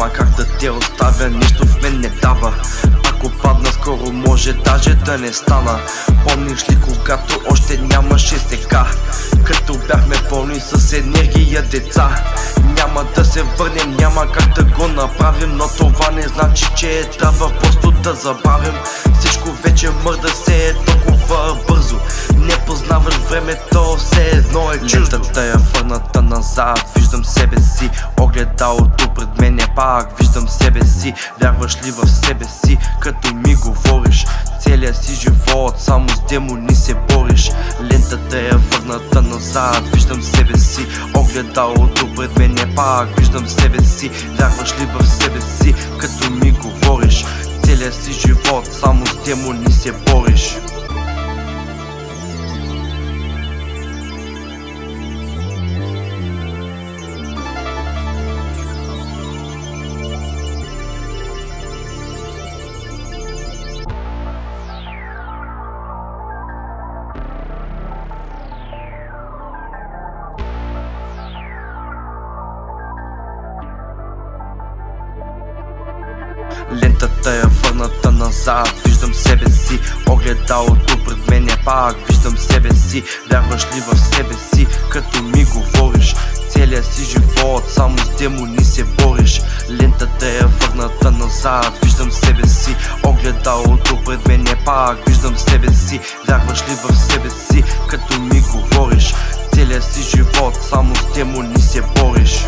няма как да те оставя, нищо в мен не дава. Ако падна скоро може даже да не стана. Помниш ли когато още нямаше сега, като бяхме пълни с енергия деца? Няма да се върнем, няма как да го направим, но това не значи, че трябва просто да забавим. Всичко вече мърда се е толкова бързо, не познаваш времето, все едно е чуждо. Лентата е върната назад, виждам себе си, огледалото пред мен е пак, виждам себе си. Вярваш ли в себе си, като ми говориш? Целият си живот само с демони се бориш. Лентата е върната назад, виждам себе си, огледалото пред мен е пак, виждам себе си. Вярваш ли в себе си, като ми говориш? Целият си живот само с демони се бориш. Лентата е върната назад, виждам себе си, огледалото пред мен е пак, виждам себе си. Вярваш ли в себе си, като ми говориш? Целият си живот само с демони се бориш. Лентата е върната назад, виждам себе си, огледалото пред мен е пак, виждам себе си. Вярваш ли в себе си, като ми говориш? Целият си живот само с демони се бориш.